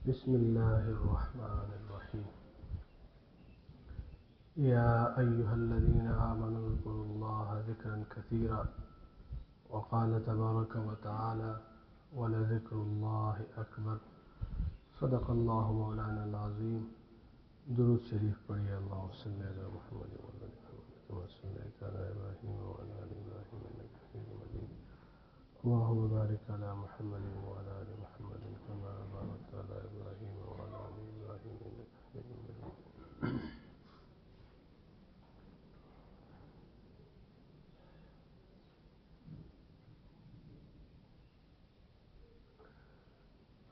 بسم الله الرحمن الرحيم. يا أيها الذين آمنوا اذكروا الله ذكرا كثيرا وقال تبارك وتعالى ولذكر الله أكبر. صدق الله مولانا العظيم. درود شریف پڑھیے. اللهم صل على محمد وعلى آل محمد كما صليت على إبراهيم وعلى آل إبراهيم إنك حميد مجيد. اللهم بارك على محمد وعلى آل محمد كما باركت على إبراهيم وعلى آل إبراهيم إنك حميد مجيد.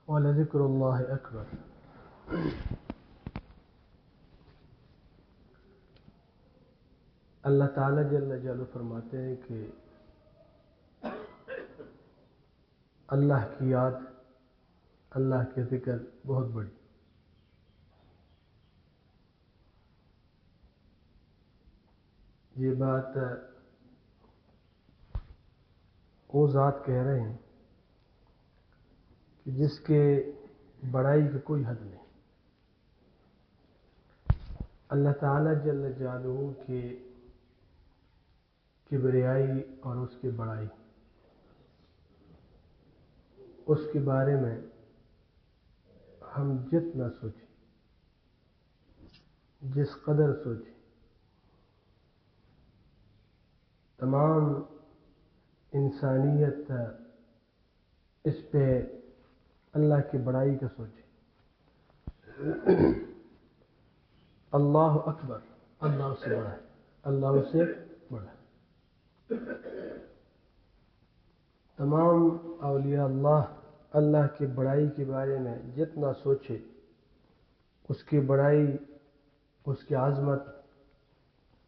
ولذكر الله أكبر. اللہ تعالیٰ جل جلالہ فرماتے ہیں کہ اللہ کی یاد، اللہ کے ذکر بہت بڑی. یہ بات وہ ذات کہہ رہے ہیں کہ جس کے بڑائی کی کوئی حد نہیں. اللہ تعالیٰ جل جلالہ کی کبریائی اور اس کی بڑائی، اس کے بارے میں ہم جتنا سوچیں، جس قدر سوچیں، تمام انسانیت اس پہ اللہ کی بڑائی کا سوچیں. اللہ اکبر، اللہ سے بڑا ہے، اللہ سے بڑا ہے. تمام اولیاء اللہ اللہ کی بڑائی کے بارے میں جتنا سوچے، اس کی بڑائی، اس کی عظمت،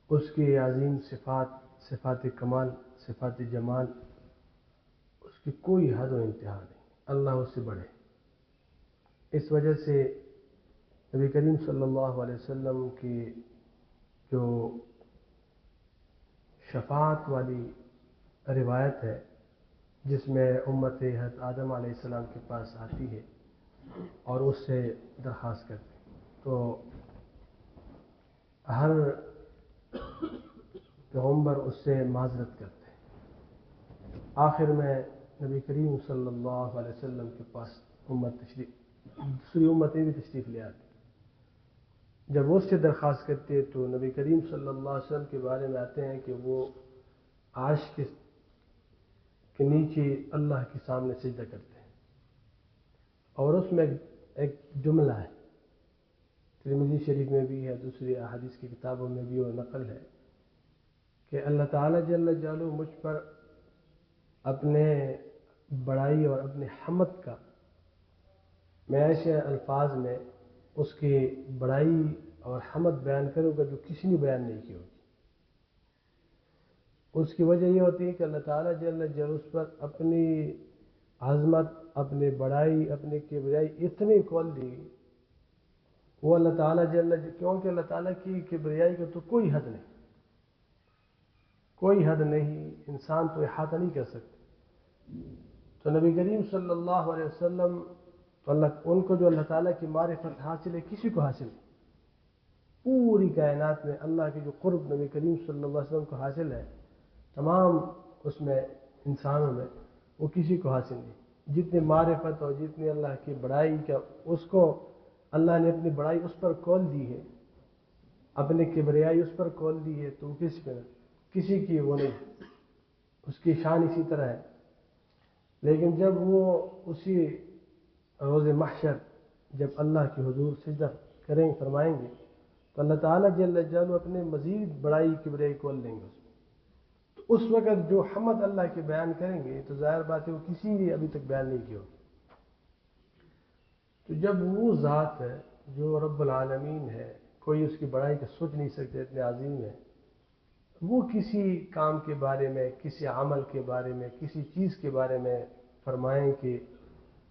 اس کی عظیم صفات، صفات کمال، صفات جمال، اس کی کوئی حد و انتہا نہیں. اللہ اس سے بڑے. اس وجہ سے نبی کریم صلی اللہ علیہ وسلم کی جو شفاعت والی روایت ہے، جس میں امت حضرت آدم علیہ السلام کے پاس آتی ہے اور اس سے درخواست کرتی ہے، تو ہر پیغمبر اس سے معذرت کرتے ہیں. آخر میں نبی کریم صلی اللہ علیہ وسلم کے پاس دوسری امتیں بھی تشریف لے آتی. جب وہ اس سے درخواست کرتے ہیں تو نبی کریم صلی اللہ علیہ وسلم کے بارے میں آتے ہیں کہ وہ عرش کے نیچے اللہ کے سامنے سجدہ کرتے ہیں، اور اس میں ایک جملہ ہے، ترمذی شریف میں بھی ہے، دوسری احادیث کی کتابوں میں بھی وہ نقل ہے کہ اللہ تعالیٰ جل جلالہ مجھ پر اپنے بڑائی اور اپنے حمد کا، میں ایسے الفاظ میں اس کی بڑائی اور حمد بیان کروں گا جو کسی نے بیان نہیں کی ہوگی. اس کی وجہ یہ ہوتی ہے کہ اللہ تعالیٰ جل جلالہ اس پر اپنی عظمت، اپنی بڑائی، اپنی کبریائی اتنی کھول دی. وہ اللہ تعالیٰ کیونکہ اللہ تعالیٰ کی کبریائی کا تو کوئی حد نہیں، کوئی حد نہیں، انسان تو احاطہ نہیں کر سکتا. تو نبی کریم صلی اللہ علیہ وسلم تو ان کو جو اللہ تعالیٰ کی معرفت حاصل ہے کسی کو حاصل ہے. پوری کائنات میں اللہ کے جو قرب نبی کریم صلی اللہ علیہ وسلم کو حاصل ہے، تمام اس میں انسانوں میں وہ کسی کو حاصل نہیں. جتنی معرفت اور جتنی اللہ کی بڑائی کا، اس کو اللہ نے اپنی بڑائی اس پر کھول دی ہے، اپنی کبریائی اس پر کھول دی ہے، تو کسی کی وہ نہیں، اس کی شان اسی طرح ہے. لیکن جب وہ اسی روز محشر جب اللہ کے حضور سجدہ فرمائیں گے تو اللہ تعالیٰ جل جلالہ اپنے مزید بڑائی کبریائی کھول دیں گے. تو اس وقت جو حمد اللہ کے بیان کریں گے تو ظاہر بات ہے وہ کسی نے ابھی تک بیان نہیں کیا. تو جب وہ ذات ہے جو رب العالمین ہے، کوئی اس کی بڑائی کا سوچ نہیں سکتے، اتنے عظیم ہے، وہ کسی کام کے بارے میں، کسی عمل کے بارے میں، کسی چیز کے بارے میں فرمائیں کہ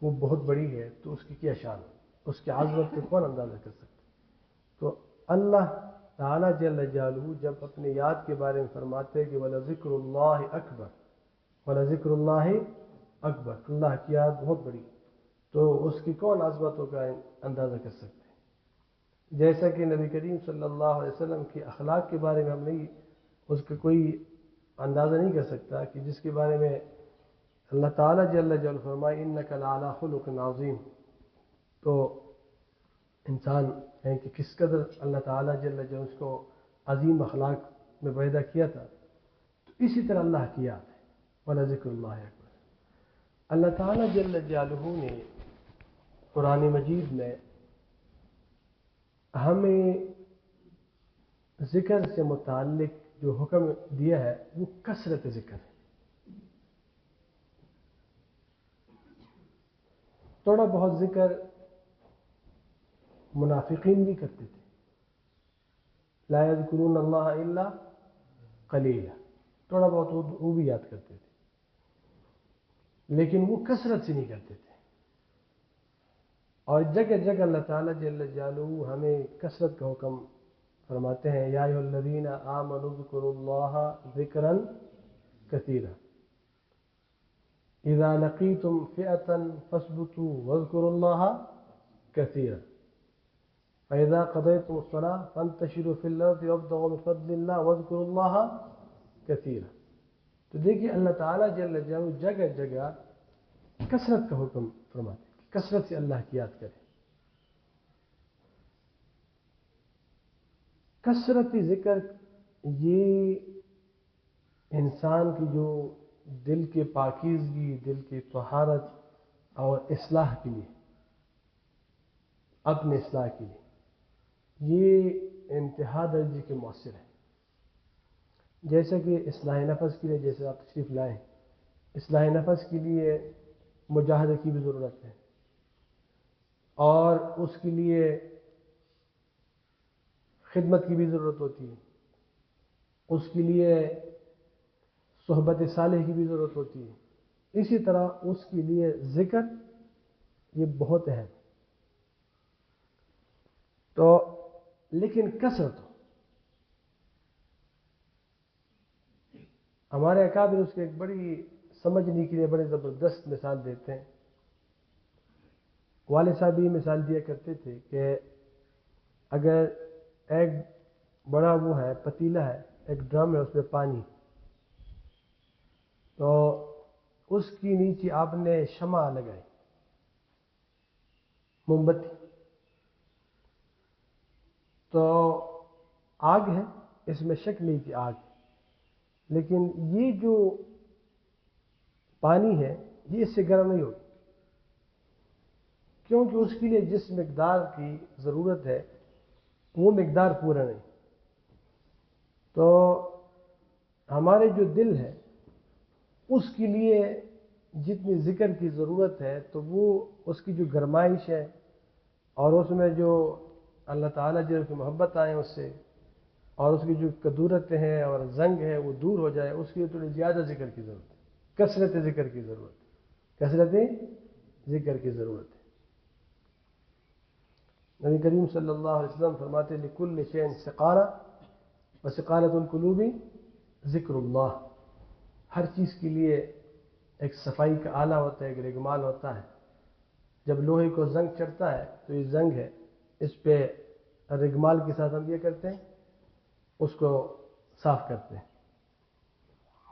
وہ بہت بڑی ہے، تو اس کی کیا شان ہے، اس کی عظمت کو کون اندازہ کر سکتا. تو اللہ تعالیٰ جل جلالہ جب اپنی یاد کے بارے میں فرماتے ہیں کہ وَلَذِكْرُ اللَّهِ أَكْبَرُ، وَلَذِكْرُ اللَّهِ أَكْبَرُ، اللہ کی یاد بہت بڑی. تو اس کی کون عظمتوں کا اندازہ کر سکتے ہیں؟ جیسا کہ نبی کریم صلی اللہ علیہ وسلم کی اخلاق کے بارے میں ہم نہیں اس کا کوئی اندازہ نہیں کر سکتا کہ جس کے بارے میں اللہ تعالیٰ جل جلالہ فرمائے انک لعلی خلق عظیم. تو انسان ہے کہ کس قدر اللہ تعالیٰ جل جلالہ اس کو عظیم اخلاق میں پیدا کیا تھا. تو اسی طرح اللہ کی یاد ہے. وَلَذِكْرُ اللَّهِ أَكْبَرُ. اللہ تعالیٰ جل جلالہ نے قرآن مجید میں ہمیں ذکر سے متعلق جو حکم دیا ہے وہ کثرت ذکر ہے. تھوڑا بہت ذکر منافقین بھی کرتے تھے. لا یذکرون اللہ الا قلیلا. تھوڑا بہت وہ بھی یاد کرتے تھے لیکن وہ کثرت سے نہیں کرتے تھے. اور جگہ جگہ اللہ تعالیٰ جل جلالہ ہمیں کثرت کا حکم فرماتے ہیں. یا ایھا الذین آمنوا اذکروا اللہ ذکرا کثیرا اذا لقیتم فئة فاثبتوا واذکروا اللہ کثیرا فإذا قضيتم الصلاة فانتشروا في الأرض وابتغوا من فضل الله واذكروا الله كثيرا. تو دیکھیے اللہ تعالیٰ جل جلالہ جگہ جگہ کثرت کا حکم فرماتے ہیں. کثرت سے اللہ کی یاد کریں. کثرت ذکر یہ انسان کی جو دل کے پاکیزگی، دل کی طہارت اور اصلاح کے لیے، اپنے اصلاح کے لیے یہ انتہا درجے کے مؤثر ہے. جیسا کہ اصلاح نفس کے لیے، جیسے آپ تشریف لائیں، اصلاح نفس کے لیے مجاہدے کی بھی ضرورت ہے اور اس کے لیے خدمت کی بھی ضرورت ہوتی ہے. اس کے لیے صحبت صالح کی بھی ضرورت ہوتی ہے. اسی طرح اس کے لیے ذکر یہ بہت اہم. تو لیکن کثرت ہمارے اکابر اس کی ایک بڑی سمجھنے کے لیے بڑی زبردست مثال دیتے ہیں. والد صاحب یہ مثال دیا کرتے تھے کہ اگر ایک بڑا وہ ہے پتیلا ہے، ایک ڈرم ہے، اس میں پانی، تو اس کی نیچے آپ نے شمع لگائی، موم بتی، تو آگ ہے، اس میں شک نہیں کہ آگ ہے. لیکن یہ جو پانی ہے یہ اس سے گرم نہیں ہوگی کیونکہ اس کے لیے جس مقدار کی ضرورت ہے وہ مقدار پورا نہیں. تو ہمارے جو دل ہے اس کے لیے جتنی ذکر کی ضرورت ہے تو وہ اس کی جو گرمائش ہے اور اس میں جو اللہ تعالیٰ جو کی محبت آئے اس سے، اور اس کی جو کدورتیں ہیں اور زنگ ہے وہ دور ہو جائے، اس کے لیے تھوڑی زیادہ ذکر کی ضرورت ہے. کثرت ذکر کی ضرورت ہے. کثرت ذکر کی ضرورت ہے. نبی کریم صلی اللہ علیہ وسلم فرماتے ہیں لِكُلِّ شَيْءٍ سِقَالَةٌ وَسِقَالَةُ الْقُلُوبِ ذکر اللہ. ہر چیز کے لیے ایک صفائی کا آلہ ہوتا ہے، ایک رگمال ہوتا ہے. جب لوہے کو زنگ چڑھتا ہے تو یہ زنگ ہے، اس پہ رگمال کے ساتھ ہم یہ کرتے ہیں، اس کو صاف کرتے ہیں.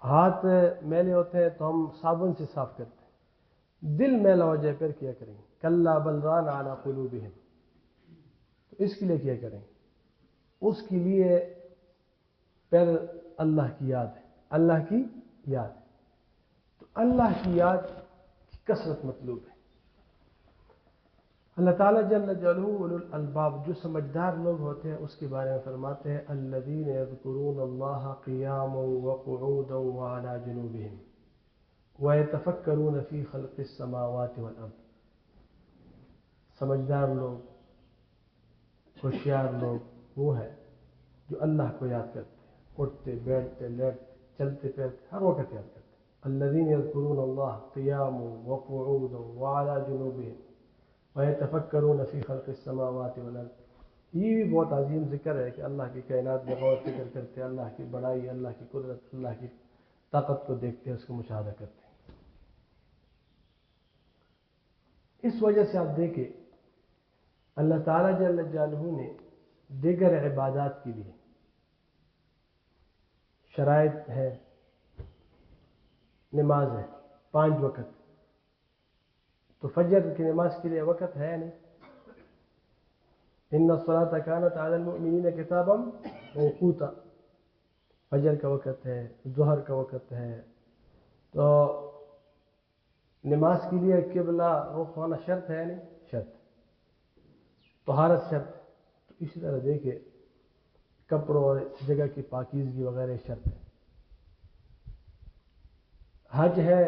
ہاتھ میلے ہوتے ہیں تو ہم صابن سے صاف کرتے ہیں. دل میلا ہو جائے پھر کیا کریں گے؟ کلا بل ران علی قلوبہم. تو اس کے لیے کیا کریں گے؟ اس کے لیے پھر اللہ کی یاد ہے. اللہ کی یاد ہے. تو اللہ کی یاد کی کثرت مطلوب ہے. اللہ تعالیٰ جل جلالہ اولو الالباب جو سمجھدار لوگ ہوتے ہیں اس کے بارے میں فرماتے ہیں الذین یذکرون اللہ قیاما وقعودا وعلی جنوبہم ویتفکرون فی خلق السماوات والارض. سمجھدار لوگ، ہوشیار لوگ وہ ہے جو اللہ کو یاد کرتے ہیں، اٹھتے بیٹھتے لیٹتے چلتے پھرتے ہر وقت یاد کرتے ہیں. الذین یذکرون اللہ قیاما وقعودا وعلی جنوبہم وَيَتَفَكَّرُونَ فِي خَلْقِ السَّمَاوَاتِ وَالْأَرْضِ. یہ بھی بہت عظیم ذکر ہے کہ اللہ کی کائنات میں غور فکر کرتے ہیں، اللہ کی بڑائی، اللہ کی قدرت، اللہ کی طاقت کو دیکھتے ہیں، اس کو مشاہدہ کرتے ہیں. اس وجہ سے آپ دیکھیں اللہ تعالیٰ جل جلالہ نے دیگر عبادات کے لیے شرائط ہے. نماز ہے 5 وقت، تو فجر کی نماز کے لیے وقت ہے نہیں. ان الصلاۃ کانت علی المؤمنین کتابا موقوتا، فجر کا وقت ہے، ظہر کا وقت ہے. تو نماز کے لیے قبلہ رخ ہونا شرط ہے نہیں؟ شرط. طہارت شرط. تو اسی طرح دیکھے کپڑوں اور جگہ کی پاکیزگی وغیرہ شرط ہے. حج ہے،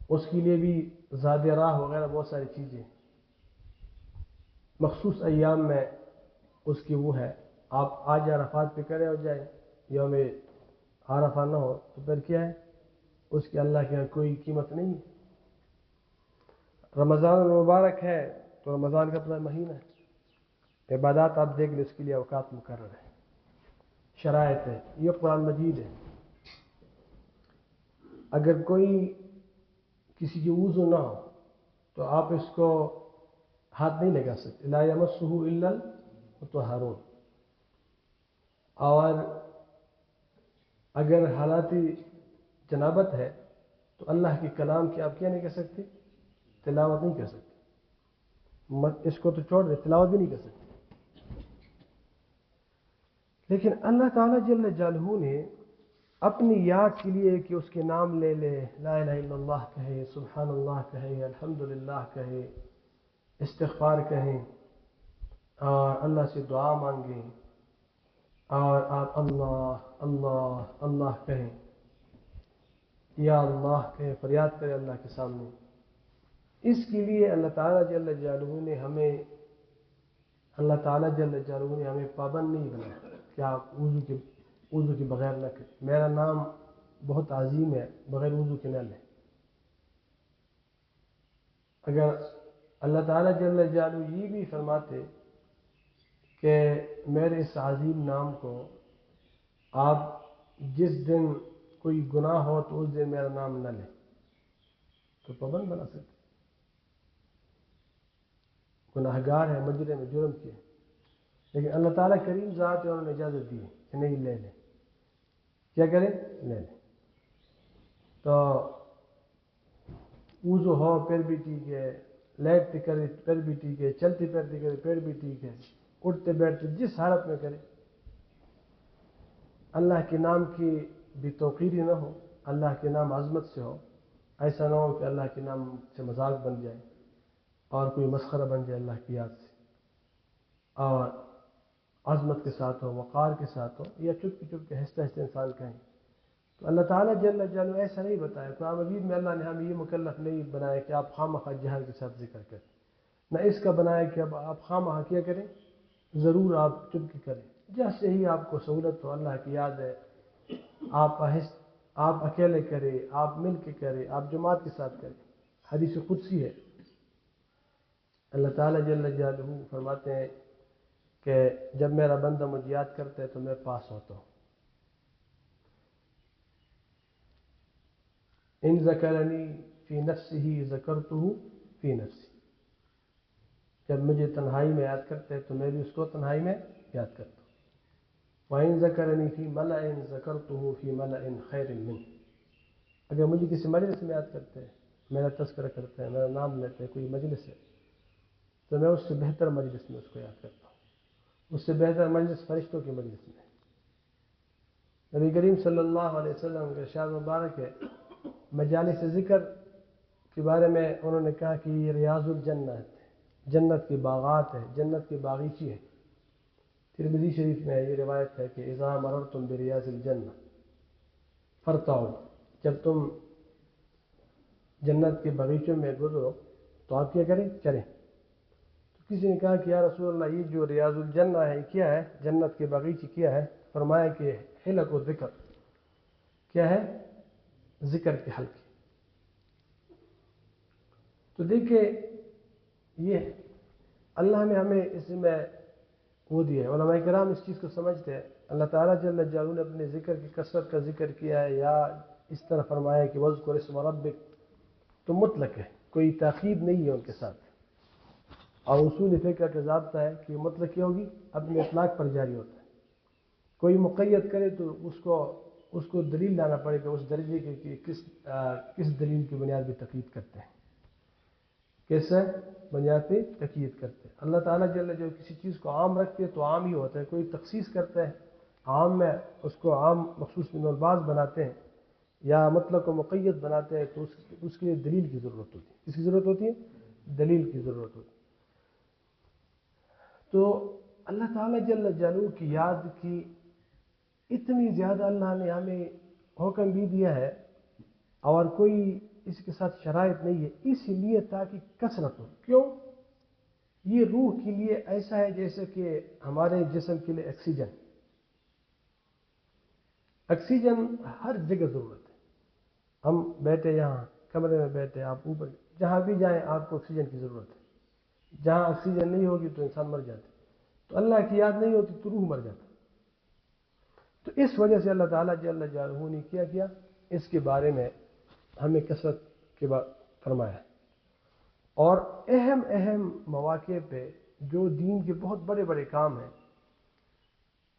اس کے لیے بھی زاد راہ وغیرہ بہت ساری چیزیں مخصوص ایام میں اس کی وہ ہے. آپ آج عرفات پہ کرے ہو جائے، یوم عرفہ نہ ہو تو پھر کیا ہے، اس کی اللہ کے یہاں کوئی قیمت نہیں. رمضان المبارک ہے تو رمضان کا اپنا مہینہ ہے، عبادات آپ دیکھ لیں، اس کے لیے اوقات مقرر ہے، شرائط ہے. یہ قرآن مجید ہے. اگر کوئی کسی کی وضو نہ ہو تو آپ اس کو ہاتھ نہیں لگا سکتے. لا یمسہ الا المطہرون. اور اگر حالات جنابت ہے تو اللہ کے کلام کی آپ کیا نہیں کر سکتے، تلاوت نہیں کر سکتے. اس کو تو چھوڑ دے، تلاوت بھی نہیں کر سکتے. لیکن اللہ تعالیٰ جل جلالہ نے اپنی یاد کے لیے کہ اس کے نام لے لے، لا الہ الا اللہ کہے، سبحان اللہ کہے، الحمدللہ کہے، استغفار کہیں، اور اللہ سے دعا مانگیں، اور آپ اللہ اللہ اللہ کہیں، یا اللہ کہیں، فریاد کریں اللہ کے سامنے. اس کے لیے اللہ تعالیٰ جل جلالہ نے ہمیں پابند نہیں بنایا کہ آپ وضو کے بغیر نہ کریں. میرا نام بہت عظیم ہے، بغیر وضو کے نہ لیں. اگر اللہ تعالیٰ جل جلالہ یہ بھی فرماتے کہ میرے اس عظیم نام کو آپ جس دن کوئی گناہ ہو تو اس دن میرا نام نہ لیں، تو پابند بنا سکتے. گناہ گار ہے، مجرم میں جرم کیا، لیکن اللہ تعالیٰ کریم ذات ہے، انہوں نے اجازت دی کہ نہیں لے لیں. کیا کریں؟ لے لیں. تو وضو ہو پھر بھی ٹھیک ہے، لیٹتے کرے پھر بھی ٹھیک ہے، چلتے پھرتے کرے پھر بھی ٹھیک ہے، اٹھتے بیٹھتے جس حالت میں کرے. اللہ کے نام کی بھی توقیری نہ ہو، اللہ کے نام عظمت سے ہو. ایسا نہ ہو کہ اللہ کے نام سے مذاق بن جائے اور کوئی مسخرہ بن جائے اللہ کی یاد سے. اور عظمت کے ساتھ ہو، وقار کے ساتھ ہو، یا چپ کے ہنستے ہنستے انسان کہیں. تو اللہ تعالیٰ جل جلالہ ایسا نہیں بتایا. قرآن مجید میں اللہ نے ہمیں یہ مکلف نہیں بنایا کہ آپ خواہ مخواہ جہر کے ساتھ ذکر کریں، نہ اس کا بنایا کہ اب آپ خواہ مخواہ کیا کریں، ضرور آپ چپ کریں. جیسے ہی آپ کو سہولت ہو، اللہ کی یاد ہے، آپ اکیلے کریں، آپ مل کے کریں، آپ جماعت کے ساتھ کریں. حدیث قدسی ہے، اللہ تعالیٰ جل جلالہ فرماتے ہیں کہ جب میرا بندہ مجھے یاد کرتا ہے تو میں پاس ہوتا ہوں. ان ذکرنی فی نفسہ ذکرتہ فی نفسی. جب مجھے تنہائی میں یاد کرتا ہے تو میں بھی اس کو تنہائی میں یاد کرتا ہوں. وَإِن ذَكَرَنِي فِي مَلَئٍ ذَكَرْتُهُ فِي مَلَئٍ خَيْرٍ مِّنْهُ. اگر مجھے کسی مجلس میں یاد کرتے ہیں، میرا تذکرہ کرتے ہیں، میرا نام لیتے ہیں، کوئی مجلس ہے، تو میں اس سے بہتر مجلس میں اس کو یاد کرتا ہوں. اس سے بہتر مجلس فرشتوں کی مجلس میں. نبی کریم صلی اللہ علیہ وسلم کا ارشاد مبارک ہے، مجالس ذکر کے بارے میں انہوں نے کہا کہ یہ ریاض الجنت ہے، جنت کے باغات ہے، جنت کے باغیچی ہے. ترمذی شریف میں یہ روایت ہے کہ اذا مررتم بریاض الجنہ فرتعوا. جب تم جنت کے باغیچوں میں گزرو تو آپ کیا کریں؟ چلیں. تو کسی نے کہا کہ یا رسول اللہ، یہ جو ریاض الجنہ ہے یہ کیا ہے، جنت کے باغیچے کیا ہے؟ فرمایا کہ حلق و ذکر. کیا ہے؟ ذکر کے حلقے. تو دیکھیں یہ اللہ نے ہمیں اس میں وہ دیا ہے. علماء کرام اس چیز کو سمجھتے ہیں. اللہ تعالیٰ جل جلالہ نے اپنے ذکر کی کثرت کا ذکر کیا ہے، یا اس طرح فرمایا کہ وَاذْكُرِ اسْمَ رَبِّكَ، تو مطلق ہے. کوئی تاخیر نہیں ہے ان کے ساتھ. اور اصول فقہ کا ضابطہ ہے کہ مطلق کیا ہوگی اپنے اطلاق پر جاری ہوتا ہے. کوئی مقید کرے تو اس کو دلیل لانا پڑے گا اس درجے کے کہ کس دلیل کی بنیاد پہ تقید کرتے ہیں, کس بنیاد پہ تقید کرتے ہیں. اللہ تعالیٰ جو کسی چیز کو عام رکھتے تو عام ہی ہوتا ہے. کوئی تخصیص کرتا ہے عام میں اس کو عام مخصوص من الباز بناتے ہیں یا مطلق کو مقید بناتے ہیں تو اس کے لیے دلیل کی ضرورت ہوتی ہے. کس کی ضرورت ہوتی ہے؟ دلیل کی ضرورت ہوتی ہے. تو اللہ تعالیٰ جل جلالہ کی یاد کی اتنی زیادہ اللہ نے ہمیں حکم بھی دیا ہے اور کوئی اس کے ساتھ شرائط نہیں ہے, اس لیے تاکہ کثرت ہو. کیوں؟ یہ روح کے لیے ایسا ہے جیسے کہ ہمارے جسم کے لیے آکسیجن ہر جگہ ضرورت ہے. ہم بیٹھے یہاں کمرے میں بیٹھے, آپ اوپر جہاں بھی جائیں آپ کو آکسیجن کی ضرورت ہے. جہاں آکسیجن نہیں ہوگی تو انسان مر جاتا. تو اللہ کی یاد نہیں ہوتی تو روح مر جاتا. تو اس وجہ سے اللہ تعالیٰ جل جلالہ نے کیا اس کے بارے میں ہمیں کثرت کے بعد فرمایا. اور اہم مواقع پہ جو دین کے بہت بڑے بڑے کام ہیں,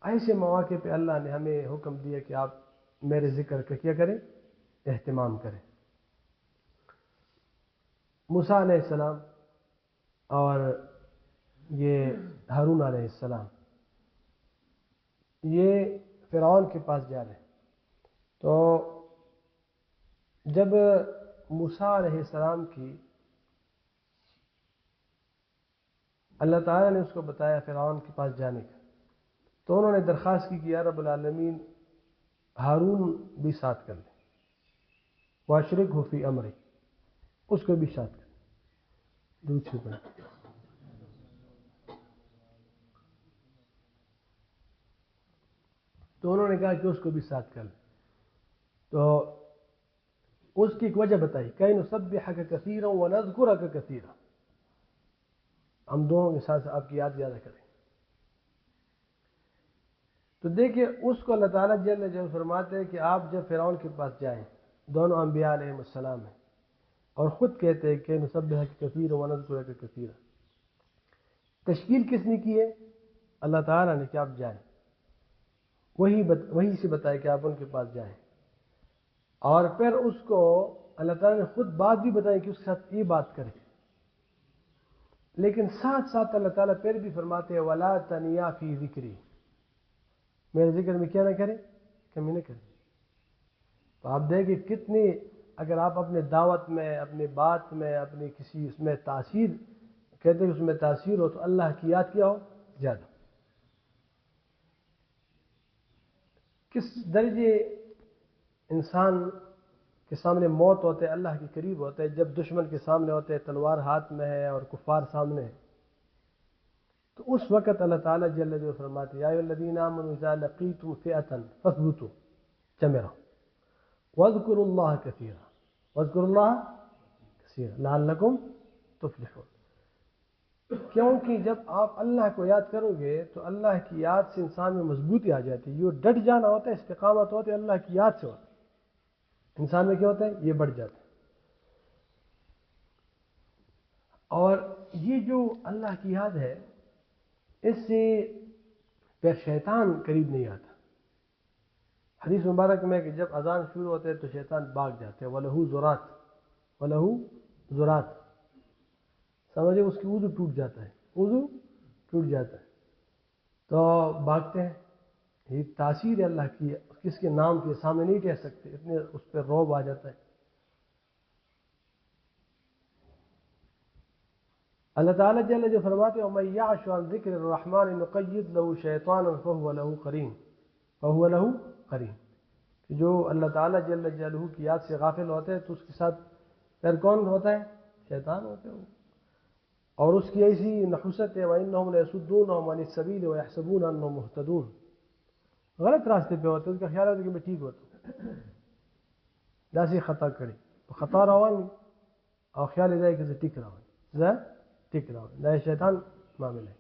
ایسے مواقع پہ اللہ نے ہمیں حکم دیا کہ آپ میرے ذکر کا کیا کریں, اہتمام کریں. موسیٰ علیہ السلام اور یہ ہارون علیہ السلام یہ فرعون کے پاس جا رہے ہیں. تو جب موسیٰ علیہ السلام کی اللہ تعالیٰ نے اس کو بتایا فرعون کے پاس جانے کا, تو انہوں نے درخواست کی کہ یا رب العالمین ہارون بھی ساتھ کر لیں, واشرکہ فی امری, اس کو بھی ساتھ کر لیں. دوسری بات تو انہوں نے کہا کہ اس کو بھی ساتھ کر لیں. تو اس کی ایک وجہ بتائی, کئی نسبحک کثیرا ونذکرک کثیرا, ہم دونوں کے ساتھ آپ کی یاد زیادہ کریں. تو دیکھیں اس کو اللہ تعالیٰ جل جلالہ فرماتے ہیں کہ آپ جب فرعون کے پاس جائیں, دونوں انبیاء علیہ السلام ہیں, اور خود کہتے ہیں کہ نسبحک کثیرا ونذکرک کثیرا. تشکیل کس نے کی ہے؟ اللہ تعالیٰ نے, کہ آپ جائیں. وہی سے بتائے کہ آپ ان کے پاس جائیں. اور پھر اس کو اللہ تعالیٰ نے خود بات بھی بتائی کہ اس کے ساتھ یہ بات کرے. لیکن ساتھ ساتھ اللہ تعالیٰ پھر بھی فرماتے ہیں وَلَا تَنِيَا فِي ذِكْرِي, میرے ذکر میں کیا نہ کریں, کمی نہ کریں. تو آپ دیکھیں کتنی, اگر آپ اپنے دعوت میں, اپنے بات میں, اپنی کسی اس میں تاثیر کہتے ہیں اس میں تاثیر ہو تو اللہ کی یاد کیا ہو زیادہ. کس درجے انسان کے سامنے موت ہوتے ہیں, اللہ کے قریب ہوتے ہیں, جب دشمن کے سامنے ہوتے ہیں, تلوار ہاتھ میں ہے اور کفار سامنے ہے. تو اس وقت اللہ تعالیٰ جل جلالہ فرماتے یا ایھا الذین آمنوا اذا لقیتم فئۃ فاثبتوا, جمع رہو, واذکروا اللہ کثیرا لعلکم تفلحون. کیونکہ جب آپ اللہ کو یاد کرو گے تو اللہ کی یاد سے انسان میں مضبوطی آ جاتی ہے. یہ ڈٹ جانا ہوتا ہے, استقامت ہوتا ہے, اللہ کی یاد سے ہوتا ہے. انسان میں کیا ہوتا ہے, یہ بڑھ جاتا ہے. اور یہ جو اللہ کی یاد ہے اس سے پھر شیطان قریب نہیں آتا. حدیث مبارک میں کہ جب اذان شروع ہوتے ہے تو شیطان بھاگ جاتے ہیں. وَلَهُ زُرَاتٌ, سمجھے اس کی وضو ٹوٹ جاتا ہے, تو بھاگتے ہیں. یہ تاثیر ہے اللہ کی, کس کے نام کے سامنے نہیں کہہ سکتے, اتنے اس پہ رعب آ جاتا ہے. اللہ تعالیٰ جل جو فرماتے ہیں وَمَن يَعْشُ عَن ذِكْرِ الرَّحْمَٰنِ نُقَيِّضْ لَهُ شَيْطَانًا فَهُوَ لَهُ قَرِينٌ. کہ جو اللہ تعالیٰ جل جلالہ کی یاد سے غافل ہوتے ہیں تو اس کے ساتھ پھر کون ہوتا ہے, شیطان ہوتے ہیں. اور اس کی ایسی نحوست ہے وَإِنَّهُمْ لَيَصُدُّونَهُمْ عَنِ السَّبِيلِ وَيَحْسَبُونَ أَنَّهُمْ مُهْتَدُونَ, غلط راستے پہ ہوتے ہیں, اس کا خیال ہوتا ہے کہ میں ٹھیک ہوتا ہوں, جیسے خطا کری تو خطا روانی اور خیال ہے کہ ٹھیک رہا نئے شیطان معامل ہے.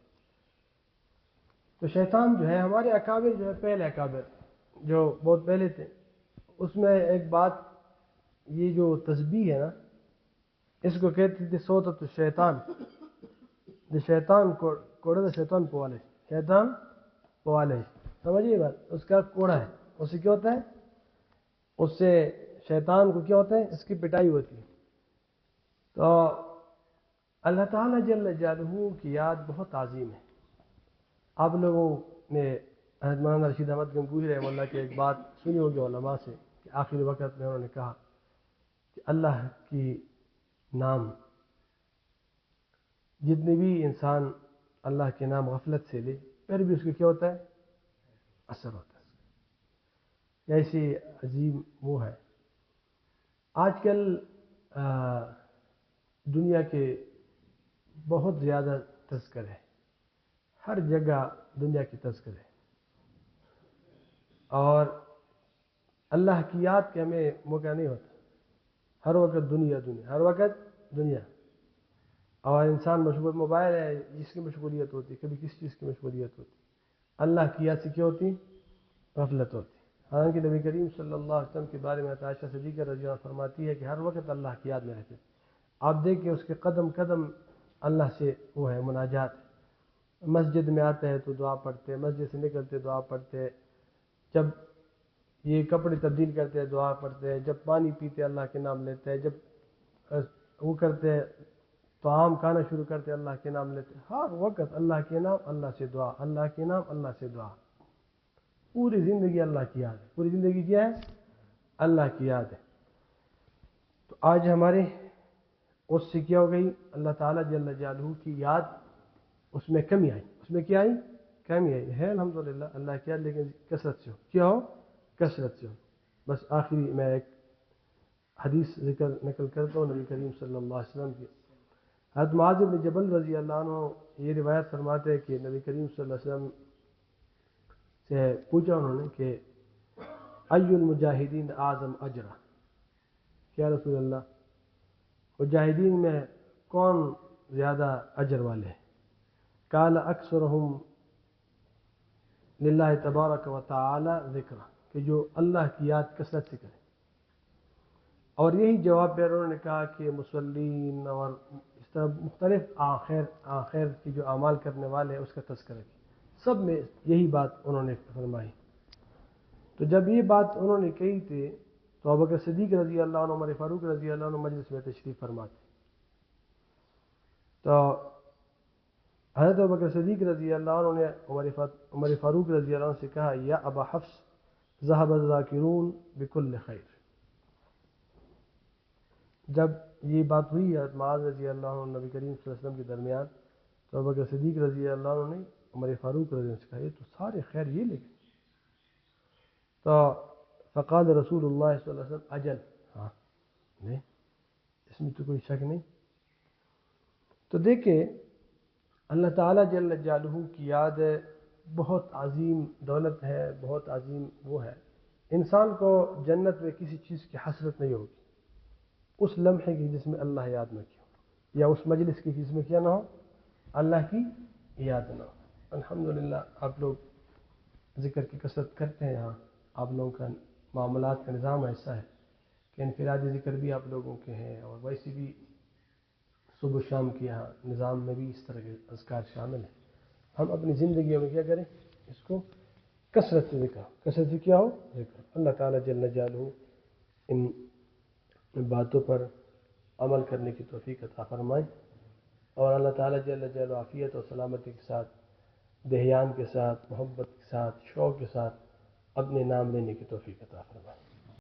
تو شیطان جو ہے ہمارے اکابر جو ہے, پہلے اکابر جو بہت پہلے تھے, اس میں ایک بات یہ جو تسبیح ہے نا, اس کو کہتے تھے صوتۃ الشیطان، جو شیطان کوڑا تو شیطان پوالے، شیطان پوالے، سمجھیے بات، اس کا کوڑا ہے، اس سے کیا ہوتا ہے، اس سے شیطان کو کیا ہوتا ہے، اس کی پٹائی ہوتی ہے۔ تو اللہ تعالیٰ جل جلالہ کی یاد بہت عظیم ہے۔ آپ لوگوں نے حضرت مولانا رشید احمد گنگوہی رحمہ اللہ کی ایک بات سنی ہوگی علماء سے کہ آخری وقت میں انہوں نے کہا کہ اللہ کی نام، جتنے بھی انسان اللہ کے نام غفلت سے لے پھر بھی اس کو کیا ہوتا ہے، اثر ہوتا ہے۔ ایسی عظیم وہ ہے۔ آج کل دنیا کے بہت زیادہ تذکر ہے، ہر جگہ دنیا کی تذکر ہے، اور اللہ کی یاد کے ہمیں موقع نہیں ہوتا، ہر وقت دنیا دنیا، ہر وقت دنیا، اور انسان مشغول، موبائل ہے جس کی مشغولیت ہوتی، کبھی کس چیز کی مشغولیت ہوتی، اللہ کی یاد سے کیا ہوتی، غفلت ہوتی۔ حالانکہ نبی کریم صلی اللہ علیہ وسلم کے بارے میں عائشہ صدیقہ رضی اللہ عنہا فرماتی ہے کہ ہر وقت اللہ کی یاد میں رہتے، آپ دیکھیں اس کے قدم قدم اللہ سے وہ ہے مناجات، مسجد میں آتے ہیں تو دعا پڑھتے، مسجد سے نکلتے دعا پڑھتے، جب یہ کپڑے تبدیل کرتے ہیں دعا پڑھتے ہیں، جب پانی پیتے اللہ کے نام لیتے ہیں، جب وہ کرتے ہیں تو عام کھانا شروع کرتے اللہ کے نام لیتے، ہر وقت اللہ کے نام، اللہ سے دعا، اللہ کے نام، اللہ سے دعا، پوری زندگی اللہ کی یاد ہے، پوری زندگی کیا ہے، اللہ کی یاد ہے۔ تو آج ہمارے اس سے کیا ہو گئی، اللہ تعالیٰ جل جلالہ کی یاد، اس میں کمی آئی، اس میں کیا آئی، کمی آئی ہے، الحمدللہ اللہ کی یاد، لیکن کثرت سے ہو، کیا ہو، کثرت سے ہو۔ بس آخری میں ایک حدیث ذکر نقل کرتا ہوں نبی کریم صلی اللہ علیہ وسلم کی۔ حضرت معاذ بن جبل رضی اللہ عنہ یہ روایت فرماتے ہیں کہ نبی کریم صلی اللہ علیہ وسلم سے پوچھا انہوں نے کہ ای المجاہدین اعظم اجرا، کیا رسول اللہ، مجاہدین میں کون زیادہ اجر والے ہیں؟ قال اکثرہم للہ تبارک و تعالی ذکر، کہ جو اللہ کی یاد کثرت سے کرے، اور یہی جواب پہ انہوں نے کہا کہ مصلین اور اس طرح مختلف آخر کی جو اعمال کرنے والے ہیں اس کا تذکرہ کیا، سب میں یہی بات انہوں نے فرمائی۔ تو جب یہ بات انہوں نے کہی تھی تو ابوبکر صدیق رضی اللہ عنہ، عمر فاروق رضی اللہ عنہ مجلس میں تشریف فرماتے، تو حضرت ابوبکر صدیق رضی اللہ عنہ نے عمر فاروق رضی اللہ عنہ سے کہا یا ابا حفص ذهب الذاکرون بكل خیر۔ جب یہ بات ہوئی حضرت معاذ رضی اللہ عنہ نبی کریم صلی اللہ علیہ وسلم کے درمیان، تو ابوبکر صدیق رضی اللہ عنہ نے عمر فاروق رضی اللہ عنہ سے کہا یہ تو سارے خیر یہ لے گئے، تو فقال رسول اللہ صلی اللہ علیہ وسلم اجل، ہاں نہیں، اس میں تو کوئی شک نہیں۔ تو دیکھیں اللہ تعالیٰ جل جلالہ کی یاد بہت عظیم دولت ہے، بہت عظیم وہ ہے، انسان کو جنت میں کسی چیز کی حسرت نہیں ہوگی، اس لمحے کی جس میں اللہ یاد نہ کیا، یا اس مجلس کی جس میں کیا نہ ہو، اللہ کی یاد نہ ہو۔ الحمدللہ آپ لوگ ذکر کی کثرت کرتے ہیں، یہاں آپ لوگوں کا معاملات کا نظام ایسا ہے کہ انفرادی ذکر بھی آپ لوگوں کے ہیں، اور ویسے بھی صبح شام کے یہاں نظام میں بھی اس طرح کے اذکار شامل ہیں۔ ہم اپنی زندگیوں میں کیا کریں، اس کو کثرت سے ذکر، کثرت سے کیا ہو ذکر۔ اللہ تعالیٰ جل جلالہ ان باتوں پر عمل کرنے کی توفیق عطا فرمائے، اور اللہ تعالیٰ جل جلالہ عافیت اور سلامتی کے ساتھ، دہیان کے ساتھ، محبت کے ساتھ، شوق کے ساتھ اپنے نام لینے کی توفیق عطا فرمائے۔